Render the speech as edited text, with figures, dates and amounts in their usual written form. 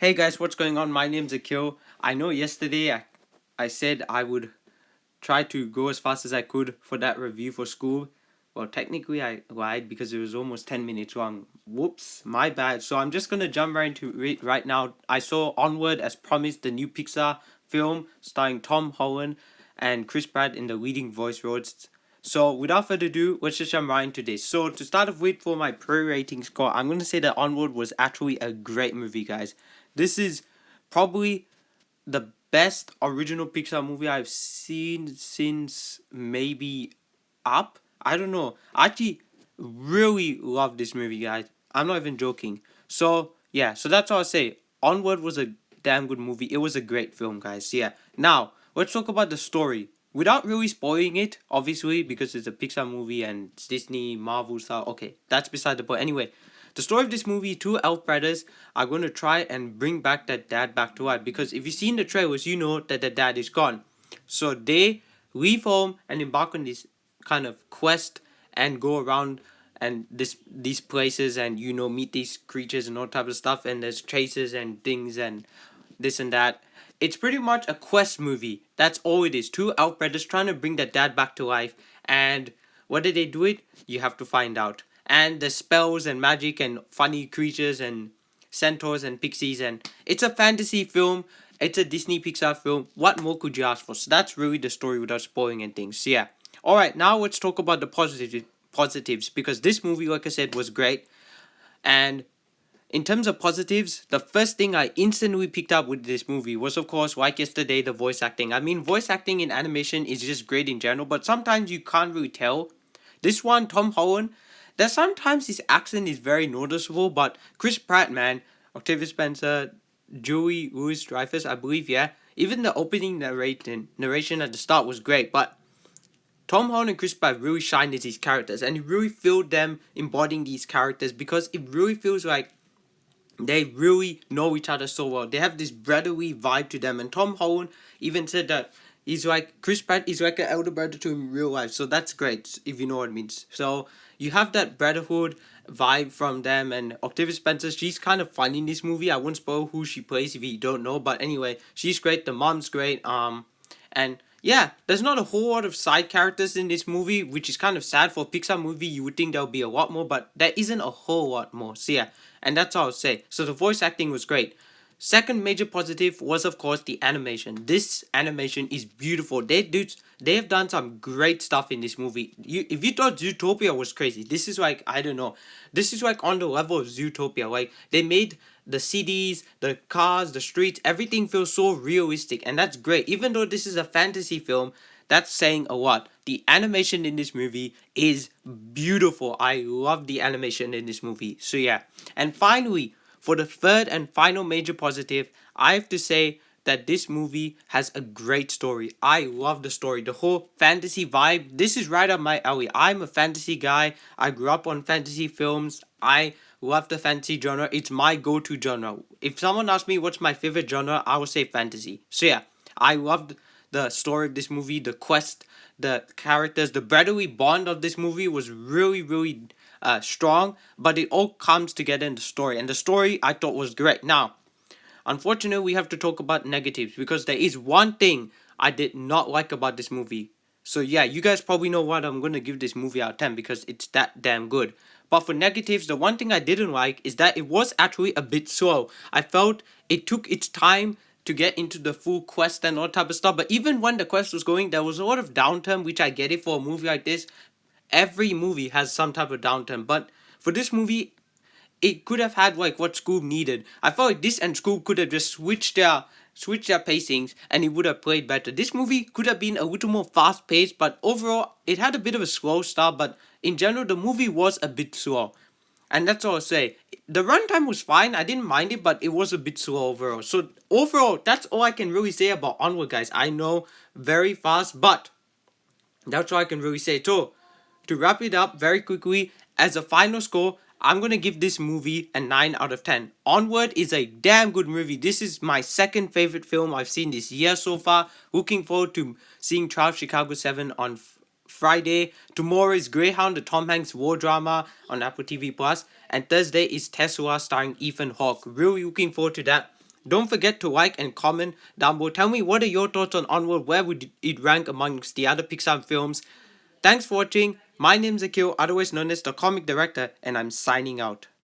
Hey guys, what's going on? My name's Akil. I know yesterday I said I would try to go as fast as I could for that review for school. Well, technically I lied because it was almost 10 minutes long. Whoops, my bad. So I'm just gonna jump right into it right now. I saw Onward as promised, the new Pixar film starring Tom Holland and Chris Pratt in the leading voice roles. So without further ado, let's just jump right into this. So to start off with for my pre-rating score, I'm gonna say that Onward was actually a great movie, guys. This is probably the best original Pixar movie I've seen since maybe Up. I don't know. I actually really love this movie, guys. I'm not even joking. So yeah, so that's all I say. Onward was a damn good movie. It was a great film, guys. Yeah. Now let's talk about the story. Without really spoiling it, obviously, because it's a Pixar movie and it's Disney, Marvel style. Okay, that's beside the point. Anyway, the story of this movie, two elf brothers are going to try and bring back that dad back to life. Because if you've seen the trailers, you know that the dad is gone. So they leave home and embark on this kind of quest and go around and these places and meet these creatures and all type of stuff, and there's chases and things and this and that. It's pretty much a quest movie. That's all it is. Two elf brothers trying to bring their dad back to life, and whether they do it, you have to find out. And the spells and magic and funny creatures and centaurs and pixies, and it's a fantasy film. It's a Disney Pixar film. What more could you ask for? So that's really the story without spoiling anything. So yeah. All right, now let's talk about the positives, because this movie, like I said, was great. And in terms of positives, the first thing I instantly picked up with this movie was, of course, like yesterday, the voice acting. I mean, voice acting in animation is just great in general, but sometimes you can't really tell. This one, Tom Holland, that sometimes his accent is very noticeable, but Chris Pratt, man, Octavia Spencer, Julie Louis Dreyfus, I believe, yeah. Even the opening narration at the start was great, but Tom Holland and Chris Pratt really shined as these characters, and you really feel them embodying these characters because it really feels like they really know each other so well. They have this brotherly vibe to them, and Tom Holland even said that he's like Chris Pratt is like an elder brother to him in real life. So that's great, if you know what it means. So you have that brotherhood vibe from them, and Octavia Spencer, she's kind of funny in this movie. I won't spoil who she plays if you don't know, but anyway, she's great. The mom's great. And yeah, there's not a whole lot of side characters in this movie, which is kind of sad. For a Pixar movie, you would think there'll be a lot more, but there isn't a whole lot more. So yeah, and that's all I'll say. So the voice acting was great. Second major positive was, of course, the animation. This animation is beautiful. They have done some great stuff in this movie. If you thought Zootopia was crazy, this is like, I don't know. This is like on the level of Zootopia. Like, they made the cities, the cars, the streets, everything feels so realistic, and that's great. Even though this is a fantasy film, that's saying a lot. The animation in this movie is beautiful. I love the animation in this movie. So yeah. And finally, for the third and final major positive, I have to say that this movie has a great story. I love the story. The whole fantasy vibe. This is right up my alley. I'm a fantasy guy. I grew up on fantasy films. I love the fantasy genre. It's my go-to genre. If someone asks me what's my favorite genre, I will say fantasy. So yeah, I loved the story of this movie, the quest, the characters, the brotherly bond of this movie was really strong, but it all comes together in the story, and the story I thought was great. Now, unfortunately, we have to talk about negatives because there is one thing I did not like about this movie. So yeah, you guys probably know what I'm gonna give this movie out of 10 because it's that damn good. But for negatives, the one thing I didn't like is that it was actually a bit slow. I felt it took its time to get into the full quest and all type of stuff. But even when the quest was going, there was a lot of downtime, which I get it for a movie like this. Every movie has some type of downtime, but for this movie, it could have had like what Scoob needed. I felt like this and Scoob could have just switched their pacings and it would have played better. This movie could have been a little more fast paced, but overall it had a bit of a slow start, but in general the movie was a bit slow. And that's all I'll say. The runtime was fine, I didn't mind it, but it was a bit slow overall. So overall, that's all I can really say about Onward, guys. I know, very fast, but that's all I can really say. So to wrap it up very quickly, as a final score, I'm gonna give this movie a 9 out of 10. Onward is a damn good movie. This is my second favorite film I've seen this year so far. Looking forward to seeing 12 Chicago 7 on Friday. Tomorrow is Greyhound, the Tom Hanks war drama on Apple TV Plus, and Thursday is Tesla starring Ethan Hawke. Really looking forward to that. Don't forget to like and comment down below. Tell me what are your thoughts on Onward, where would it rank amongst the other Pixar films. Thanks for watching. My name's Akil, otherwise known as the Comic Director, and I'm signing out.